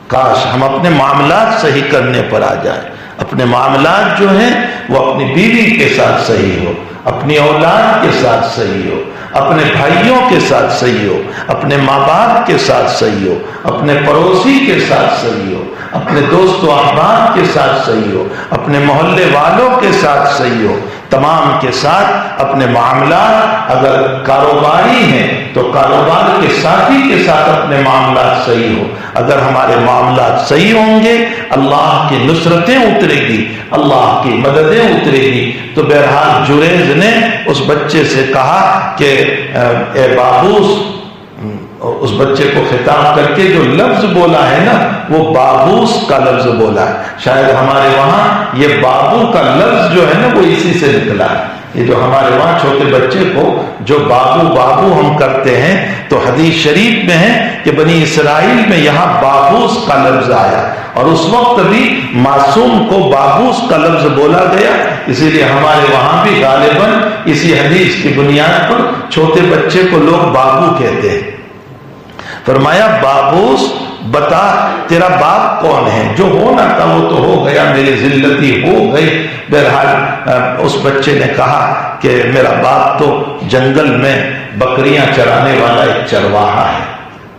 کاش ہم اپنے معاملات صحیح کرنے پر آ جائیں. اپنے معاملات جو ہیں وہ اپنی بیوی کے ساتھ صحیح ہو، اپنی اولاد کے ساتھ صحیح ہو، اپنے بھائیوں کے ساتھ صحیح ہو، اپنے ماں باپ کے ساتھ صحیح ہو، اپنے پڑوسی کے ساتھ صحیح ہو، اپنے دوست و احباب کے ساتھ صحیح ہو، اپنے محلے والوں کے ساتھ صحیح ہو، تمام کے ساتھ اپنے معاملات. اگر کاروباری ہیں تو کاروبار کے ساتھی کے ساتھ اپنے معاملات صحیح ہو. اگر ہمارے معاملات صحیح ہوں گے اللہ کی نصرتیں اترے گی، اللہ کی مددیں اترے گی. تو بہرحال جریج نے اس بچے سے کہا کہ اے بابوس، اس بچے کو خطاب کر کے جو لفظ بولا ہے نا وہ بابوس کا لفظ بولا ہے. شاید ہمارے وہاں یہ بابو کا لفظ جو ہے نا وہ اسی سے نکلا ہے. یہ جو ہمارے وہاں چھوٹے بچے کو جو بابو بابو ہم کرتے ہیں تو حدیث شریف میں ہے کہ بنی اسرائیل میں یہاں بابوس کا لفظ آیا اور اس وقت بھی معصوم کو بابوس کا لفظ بولا گیا. اسی لیے ہمارے وہاں بھی غالباً اسی حدیث کی بنیاد پر چھوٹے بچے کو لوگ بابو کہتے ہیں. فرمایا بابوس بتا تیرا باپ کون ہے؟ جو ہونا تھا وہ تو ہو گیا، میری ذلتی ہو گئی. بہرحال اس بچے نے کہا کہ میرا باپ تو جنگل میں بکریاں چرانے والا ایک چرواہا ہے.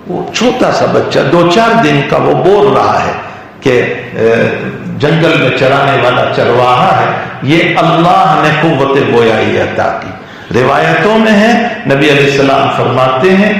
وہ چھوٹا سا بچہ 2-4 دن کا وہ بول رہا ہے کہ جنگل میں چرانے والا چرواہا ہے. یہ اللہ نے قوت گویائی عطا کی. روایتوں میں ہے نبی علیہ السلام فرماتے ہیں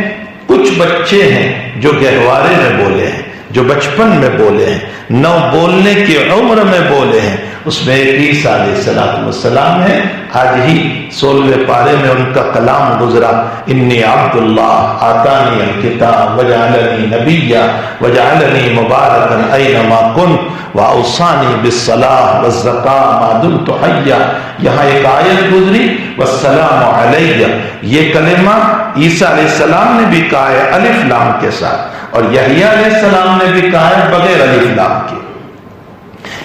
کچھ بچے ہیں جو گہوارے میں بولے ہیں، جو بچپن میں بولے ہیں، 9 بولنے کی عمر میں بولے ہیں. اس میں ایک عیسیٰ علیہ السلام ہے. آج ہی 16ویں پارے میں ان کا کلام گزرا، انی عبد اللہ آتانی الکتاب وجعلنی نبیا وجعلنی مبارکا اینما کنت واوصانی بالصلاۃ والزکاۃ ما دمت حیا. یہاں ایک آیت گزری والسلام علیہ. یہ کلمہ عیسیٰ علیہ السلام نے بھی کہا ہے الف لام کے ساتھ، اور یحییٰ علیہ السلام نے بھی کہا ہے بغیر الف لام کے.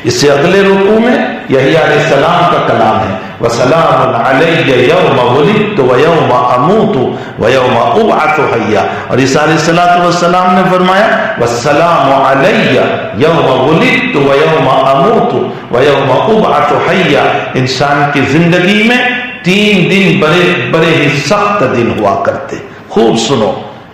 اس سے اگلے رکوع میں یحییٰ علیہ السلام کا کلام ہے وَسَلَامٌ عَلَيَّ يَوْمَ وُلِدتُّ وَيَوْمَ أَمُوتُ وَيَوْمَ أُبْعَثُ حَيًّا. اور عیسیٰ علیہ السلام نے فرمایا وَالسَّلَامُ عَلَيَّ يَوْمَ وُلِدتُّ وَيَوْمَ أَمُوتُ وَيَوْمَ أُبْعَثُ حَيًّا. انسان کی زندگی میں 3 دن بڑے ہی سخت دن ہوا کرتے. خوب سنو،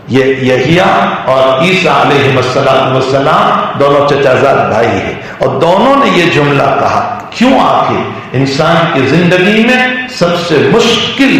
یہ یحییٰ اور عیسیٰ علیہ السلام دونوں چچازاد بھائی ہیں اور دونوں نے یہ جملہ کہا. کیوں؟ آخر انسان کی زندگی میں سب سے مشکل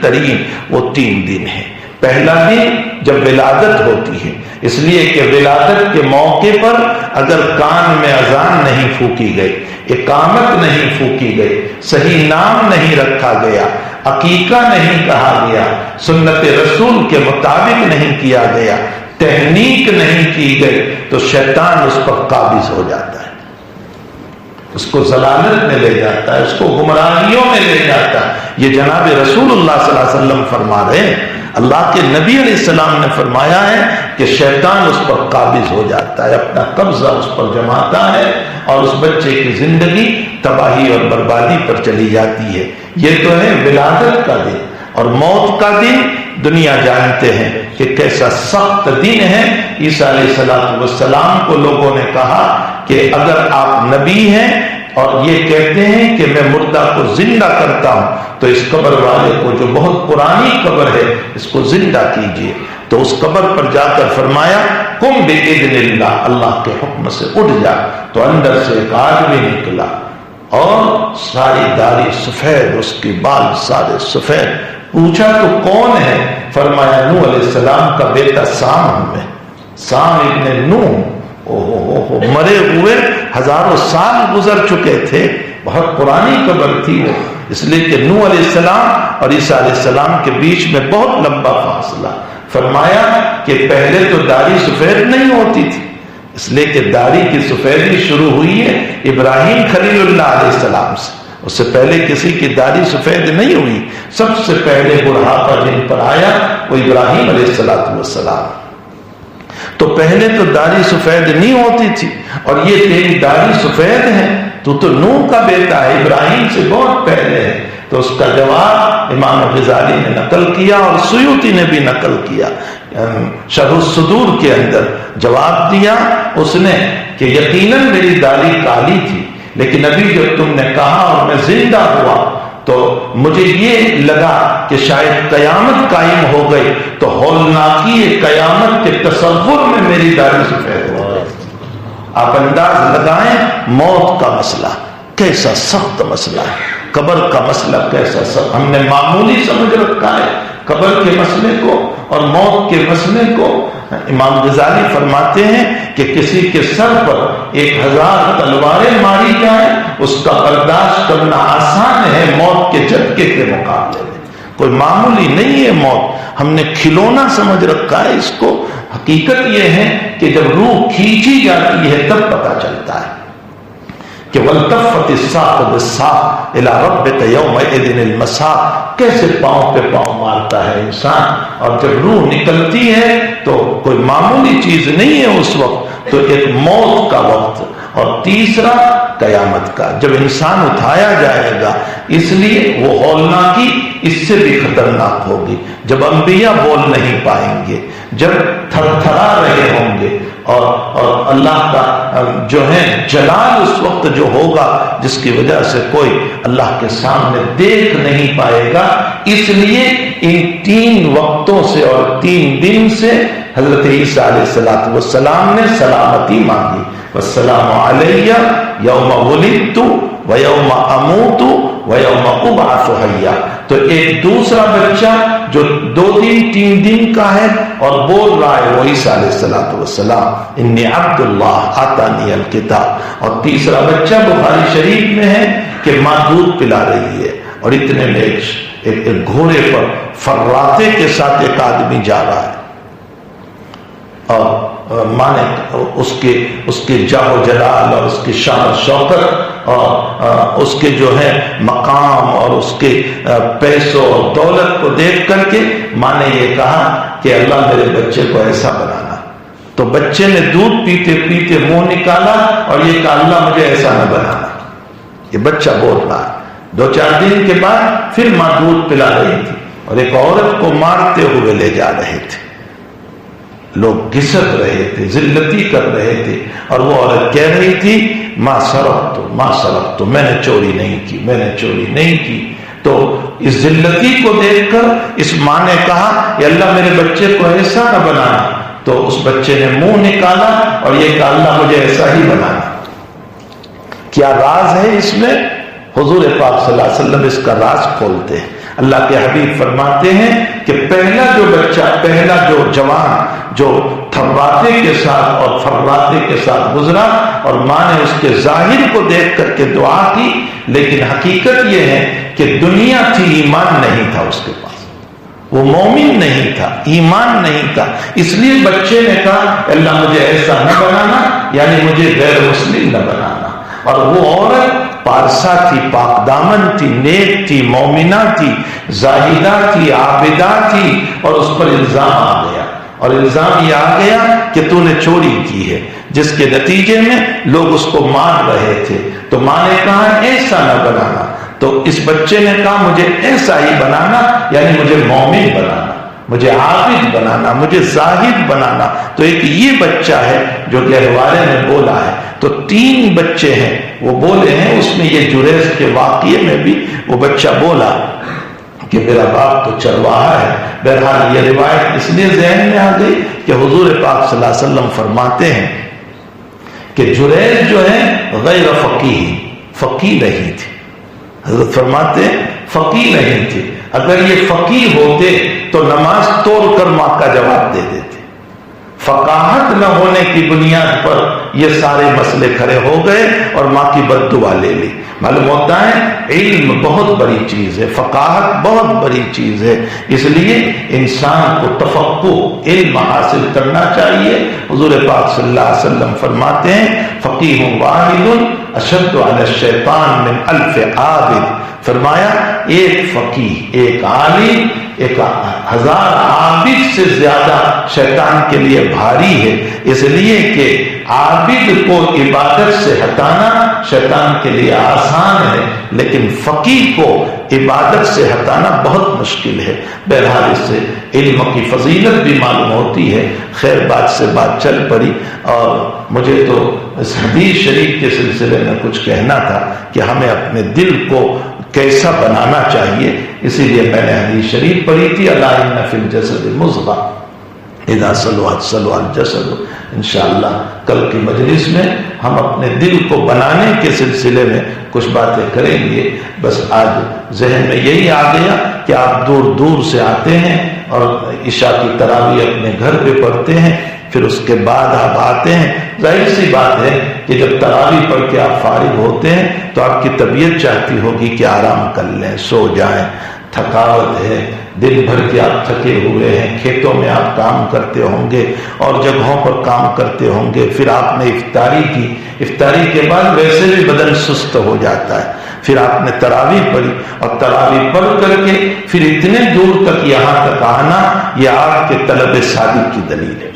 ترین وہ 3 دن ہیں. پہلا دن جب ولادت ہوتی ہے، اس لیے کہ ولادت کے موقع پر اگر کان میں اذان نہیں پھونکی گئی، اقامت نہیں پھونکی گئی، صحیح نام نہیں رکھا گیا، عقیقہ نہیں کہا گیا، سنت رسول کے مطابق نہیں کیا گیا، تحنیک نہیں کی گئی، تو شیطان اس پر قابض ہو جاتا ہے، اس کو ضلالت میں لے جاتا ہے، اس کو گمراہیوں میں لے جاتا ہے. یہ جناب رسول اللہ صلی اللہ علیہ وسلم فرما رہے ہیں. اللہ کے نبی علیہ السلام نے فرمایا ہے کہ شیطان اس پر قابض ہو جاتا ہے، اپنا قبضہ اس پر جماتا ہے اور اس بچے کی زندگی تباہی اور بربادی پر چلی جاتی ہے. یہ تو ہے ولادت کا دن. اور موت کا دن دنیا جانتے ہیں کہ کیسا سخت دن ہے. عیسیٰ علیہ السلام کو لوگوں نے کہا کہ اگر آپ نبی ہیں اور یہ کہتے ہیں کہ میں مردہ کو زندہ کرتا ہوں، تو اس قبر والے کو جو بہت پرانی قبر ہے اس کو زندہ کیجئے۔ تو اس قبر پر جا کر فرمایا قم بإذن اللہ، اللہ کے حکم سے اٹھ جا۔ تو اندر سے ایک آدمی نکلا اور ساری داڑھی سفید، اس کی بال سارے سفید۔ پوچھا تو کون ہے؟ فرمایا نوح علیہ السلام کا بیٹا سام ہوں میں، سام ابن نوح۔ مرے ہوئے ہزاروں سال گزر چکے تھے، بہت پرانی قبر تھی وہ، اس لیے کہ نوح علیہ السلام اور عیسیٰ علیہ السلام کے بیچ میں بہت لمبا فاصلہ۔ فرمایا کہ پہلے تو داڑھی سفید نہیں ہوتی تھی، اس لیے کہ داڑھی کی سفیدی شروع ہوئی ہے ابراہیم خلیل اللہ علیہ السلام سے، اس سے پہلے کسی کی داڑھی سفید نہیں ہوئی۔ سب سے پہلے بڑھاپا جن پر آیا وہ ابراہیم علیہ السلام۔ تو پہلے تو داڑھی سفید نہیں ہوتی تھی، اور یہ تیری داڑھی سفید ہے، تو نوح کا بیٹا ہے، ابراہیم سے بہت پہلے ہے۔ تو اس کا جواب امام غزالی نے نقل کیا اور سیوطی نے بھی نقل کیا، شرح الصدور کے اندر جواب دیا اس نے کہ یقیناً میری داڑھی کالی تھی، لیکن ابھی جب تم نے کہا اور میں زندہ ہوا تو مجھے یہ لگا کہ شاید قیامت قائم ہو گئی، تو ہولناکی قیامت کے تصور میں میری داڑھی سفید ہو گئی۔ آپ انداز لگائیں موت کا مسئلہ کیسا سخت مسئلہ ہے، قبر کا مسئلہ کیسا سخت، ہم نے معمولی سمجھ رکھا ہے قبر کے مسئلے کو اور موت کے مسئلے کو۔ امام غزالی فرماتے ہیں کہ کسی کے سر پر 1000 تلواریں ماری جائیں اس کا برداشت کرنا آسان ہے موت کے جھٹکے کے مقابلے میں، کوئی معمولی نہیں ہے موت، ہم نے کھلونا سمجھ رکھا ہے اس کو۔ حقیقت یہ ہے کہ جب روح کھینچی جاتی ہے تب پتہ چلتا ہے کہ وَالْتَفَّتِ السَّاقُ بِالسَّاقِ إِلَىٰ رَبِّكَ يَوْمَئِذٍ الْمَسَاقُ، کیسے پاؤں پہ پاؤں مارتا ہے انسان، اور جب روح نکلتی ہے تو کوئی معمولی چیز نہیں ہے اس وقت، تو ایک موت کا وقت، اور تیسرا قیامت کا، جب انسان اٹھایا جائے گا، اس لیے وہ ہولناکی اس سے بھی خطرناک ہوگی، جب انبیاء بول نہیں پائیں گے، جب تھر تھرا رہے ہوں گے، اور اللہ کا جو ہے جلال اس وقت جو ہوگا جس کی وجہ سے کوئی اللہ کے سامنے دیکھ نہیں پائے گا۔ اس لیے ان 3 وقتوں سے اور 3 دن سے حضرت عیسیٰ علیہ السلام نے سلامتی مانگی، والسلام علیہ یوم ولدت ویوم اموت ویوم ابعث حیا۔ تو ایک دوسرا بچہ جو 2 دن 3 دن کا ہے اور بول رہا ہے وہ عیسیٰ علیہ السلام، انی عبد اللہ آتانی الکتاب، اور تیسرا بچہ بخاری شریف میں ہے کہ ماں دودھ پلا رہی ہے، اور اتنے میں ایک گھوڑے پر فراتے کے ساتھ ایک آدمی جا رہا ہے، اور ماں نے اس کے جاہ و جلال اور اس کی شان و شوکت اور اس کے جو ہے مقام اور اس کے پیسوں اور دولت کو دیکھ کر کے ماں نے یہ کہا کہ اللہ میرے بچے کو ایسا بنانا۔ تو بچے نے دودھ پیتے پیتے منہ نکالا اور یہ کہا اللہ مجھے ایسا نہ بنانا، یہ بچہ بول رہا ہے۔ 2-4 دن کے بعد پھر ماں دودھ پلا رہی تھی اور ایک عورت کو مارتے ہوئے لے جا رہے تھے، لوگ گھسٹ رہے تھے، ذلتی کر رہے تھے، اور وہ عورت کہہ رہی تھی ماں سرقت، میں نے چوری نہیں کی۔ تو اس ذلتی کو دیکھ کر اس ماں نے کہا کہ اللہ میرے بچے کو ایسا نہ بنانا، تو اس بچے نے منہ نکالا اور یہ کہا اللہ مجھے ایسا ہی بنانا۔ کیا راز ہے اس میں؟ حضور پاک صلی اللہ علیہ وسلم اس کا راز کھولتے ہیں۔ اللہ کے حبیب فرماتے ہیں کہ پہلا جو بچہ، پہلا جو جوان جو تھراتے کے ساتھ اور فراتے کے ساتھ گزرا، اور ماں نے اس کے ظاہر کو دیکھ کر کے دعا کی، لیکن حقیقت یہ ہے کہ دنیا تھی، ایمان نہیں تھا اس کے پاس، وہ مومن نہیں تھا، ایمان نہیں تھا، اس لیے بچے نے کہا اللہ مجھے ایسا نہ بنانا، یعنی مجھے غیر مسلم نہ بنانا۔ اور وہ عورت پارسا تھی، پاک دامن تھی، نیک تھی، مومنہ تھی، زاہدہ تھی، عابدہ تھی، اور اس پر الزام آ گیا، اور الزام یہ آ گیا کہ تو نے چوری کی ہے، جس کے نتیجے میں لوگ اس کو مار رہے تھے۔ تو ماں نے کہا ایسا نہ بنانا، تو اس بچے نے کہا مجھے ایسا ہی بنانا، یعنی مجھے مومن بنانا، مجھے عابد بنانا، مجھے زاہد بنانا۔ تو ایک یہ بچہ ہے جو گہوارے میں بولا ہے۔ تو 3 بچے ہیں، وہ بولے ہیں، اس میں یہ جریج کے واقعے میں بھی وہ بچہ بولا کہ میرا باپ تو چرواہا ہے۔ بہرحال یہ روایت اس لیے ذہن میں آ گئی کہ حضور پاک صلی اللہ علیہ وسلم فرماتے ہیں کہ جریج جو ہے غیر فقیہ نہیں تھی۔ حضرت فرماتے ہیں فقیہ نہیں تھی، اگر یہ فقیہ ہوتے تو نماز توڑ کر ماں کا جواب دے دیتے۔ فقاہت نہ ہونے کی بنیاد پر یہ سارے مسئلے کھڑے ہو گئے اور ماں کی بد دعا لے لی۔ معلوم ہوتا ہے علم بہت بڑی چیز ہے، فقاہت بہت بڑی چیز ہے، اس لیے انسان کو تفقہ علم حاصل کرنا چاہیے۔ حضور پاک صلی اللہ علیہ وسلم فرماتے ہیں فقیہ واحد اشد علی الشیطان من الف عابد۔ فرمایا ایک فقیہ، ایک عالم، ایک 1000 عابد سے زیادہ شیطان کے لیے بھاری ہے، اس لیے کہ عابد کو عبادت سے ہٹانا شیطان کے لیے آسان ہے، لیکن فقیہ کو عبادت سے ہٹانا بہت مشکل ہے۔ بہرحال اس سے علم کی فضیلت بھی معلوم ہوتی ہے۔ خیر بات سے بات چل پڑی، اور مجھے تو اس حدیث شریف کے سلسلے میں کچھ کہنا تھا کہ ہمیں اپنے دل کو کیسا بنانا چاہیے، اسی لیے میں نے حدیث شریف پڑھی تھی، الا ان فی الجسد مضغہ اذا صلحت صلح الجسد۔ انشاءاللہ کل کی مجلس میں ہم اپنے دل کو بنانے کے سلسلے میں کچھ باتیں کریں گے۔ بس آج ذہن میں یہی آ گیا کہ آپ دور دور سے آتے ہیں اور عشاء کی تراویح اپنے گھر پہ پڑھتے ہیں، پھر اس کے بعد آپ آتے ہیں۔ ظاہر سی بات ہے کہ جب تراویح پڑھ کے آپ فارغ ہوتے ہیں تو آپ کی طبیعت چاہتی ہوگی کہ آرام کر لیں، سو جائیں، تھکاوٹ ہے، دن بھر کے آپ تھکے ہوئے ہیں، کھیتوں میں آپ کام کرتے ہوں گے اور جگہوں پر کام کرتے ہوں گے، پھر آپ نے افطاری کی، افطاری کے بعد ویسے بھی بدن سست ہو جاتا ہے، پھر آپ نے تراویح پڑھی اور تراویح پڑھ کر کے پھر اتنے دور تک یہاں تک آنا، یہ آپ کے طلب صادق کی دلیل ہے،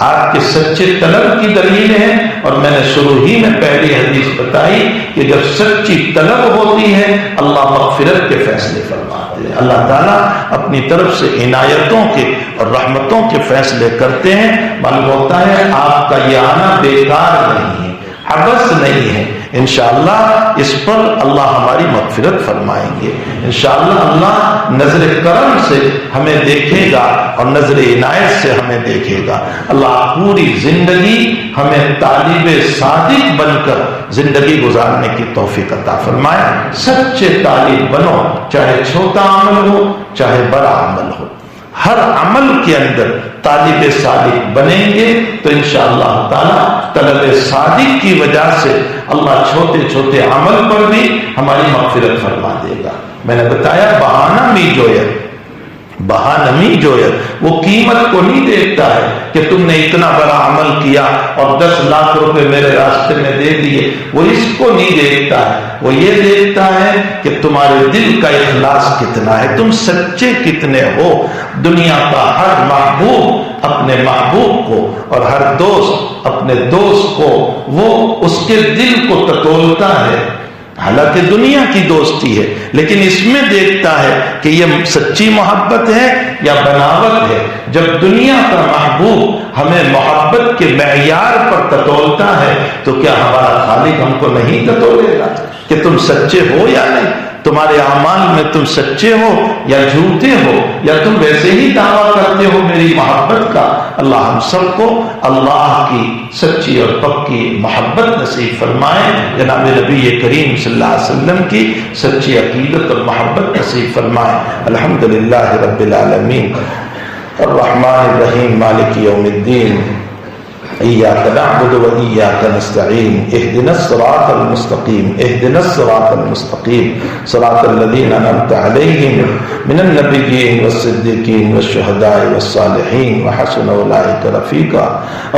آپ کے سچے طلب کی دلیل ہے۔ اور میں نے شروع ہی میں پہلی حدیث بتائی کہ جب سچی طلب ہوتی ہے اللہ مغفرت کے فیصلے فرماتے ہیں، اللہ تعالیٰ اپنی طرف سے عنایتوں کے اور رحمتوں کے فیصلے کرتے ہیں۔ معلوم ہوتا ہے آپ کا یہ آنا بیکار نہیں ہے، عبث نہیں ہے۔ انشاءاللہ اس پر اللہ ہماری مغفرت فرمائیں گے، انشاءاللہ اللہ نظر کرم سے ہمیں دیکھے گا اور نظر عنایت سے ہمیں دیکھے گا۔ اللہ پوری زندگی ہمیں طالب صادق بن کر زندگی گزارنے کی توفیق عطا فرمائے۔ سچے طالب بنو، چاہے چھوٹا عمل ہو چاہے بڑا عمل ہو، ہر عمل کے اندر طالب صادق بنیں گے تو انشاءاللہ تعالی طلب صادق کی وجہ سے اللہ چھوٹے چھوٹے عمل پر بھی ہماری مغفرت فرما دے گا۔ میں نے بتایا بہانمی جویت وہ قیمت کو نہیں دیکھتا ہے کہ تم نے اتنا بڑا عمل کیا اور 10 لاکھ روپے میرے راستے میں دے دیے، وہ اس کو نہیں دیکھتا ہے، وہ یہ دیکھتا ہے کہ تمہارے دل کا اخلاص کتنا ہے، تم سچے کتنے ہو۔ دنیا کا ہر محبوب اپنے محبوب کو اور ہر دوست اپنے دوست کو وہ اس کے دل کو ٹٹولتا ہے، حالانکہ دنیا کی دوستی ہے، لیکن اس میں دیکھتا ہے کہ یہ سچی محبت ہے یا بناوٹ ہے۔ جب دنیا کا محبوب ہمیں محبت کے معیار پر ٹٹولتا ہے تو کیا ہمارا خالق ہم کو نہیں ٹٹولے گا کہ تم سچے ہو یا نہیں؟ تمہارے اعمال میں تم سچے ہو یا جھوٹے ہو، یا تم ویسے ہی دعویٰ کرتے ہو میری محبت کا؟ اللہ ہم سب کو اللہ کی سچی اور پکی محبت نصیب فرمائے، جناب نبی کریم صلی اللہ علیہ وسلم کی سچی عقیدت اور محبت نصیب فرمائے۔ الحمدللہ رب العالمین الرحمن الرحیم مالک یوم الدین ایاک نعبد و ایاک نستعین اہدنا الصراط المستقیم اہدنا الصراط المستقیم صراط الذین انعمت علیہم من النبیین والصدیقین والشہداء والصالحین وحسن اولئک رفیقا۔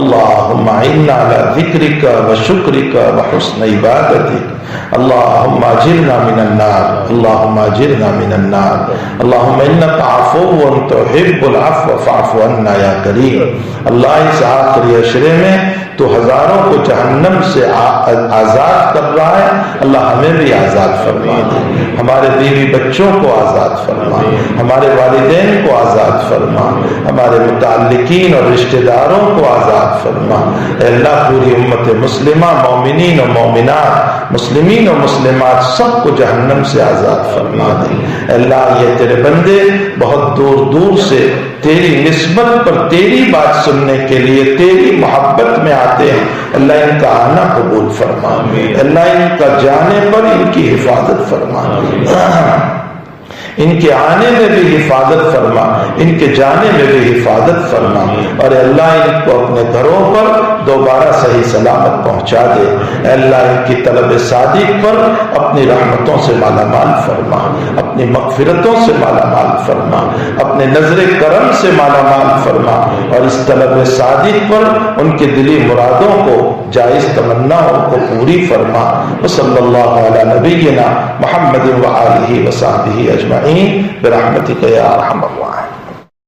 اللہم اعنا علی ذکرک وشکرک وحسن عبادتک۔ اللہم اجرنا من النار، اللہم اجرنا من النار، اللہم انک عفو تحب العفو فاعف عنا یا کریم۔ اللہ اس آخری عشرے میں تو ہزاروں کو جہنم سے آزاد کر رہا ہے، اللہ ہمیں بھی آزاد فرما دے، ہمارے بیوی بچوں کو آزاد فرما، ہمارے والدین کو آزاد فرما، ہمارے متعلقین اور رشتہ داروں کو آزاد فرما۔ اے اللہ پوری امت مسلمہ، مومنین و مومنات، مسلمین و مسلمات سب کو جہنم سے آزاد فرما دے۔ اے اللہ یہ تیرے بندے بہت دور دور سے تیری نسبت پر تیری بات سننے کے لیے تیری محبت میں آتے ہیں، اللہ ان کا آنا قبول فرما، اللہ ان کا جانے پر ان کی حفاظت فرما، ان کے آنے میں بھی حفاظت فرما، ان کے جانے میں بھی حفاظت فرما، اور اللہ ان کو اپنے گھروں پر دوبارہ صحیح سلامت پہنچا دے۔ اے اللہ ان کی طلب صادق پر اپنی رحمتوں سے مالا مال فرما، اپنی مغفرتوں سے مالا مال فرما، اپنے نظر کرم سے مالا مال فرما، اور اس طلب صادق پر ان کے دلی مرادوں کو، جائز تمناؤں کو پوری فرما۔ وصلی اللہ علی نبینا محمد وآلہ وصحبہ اجمعین برحمتک یا ارحم الراحمین۔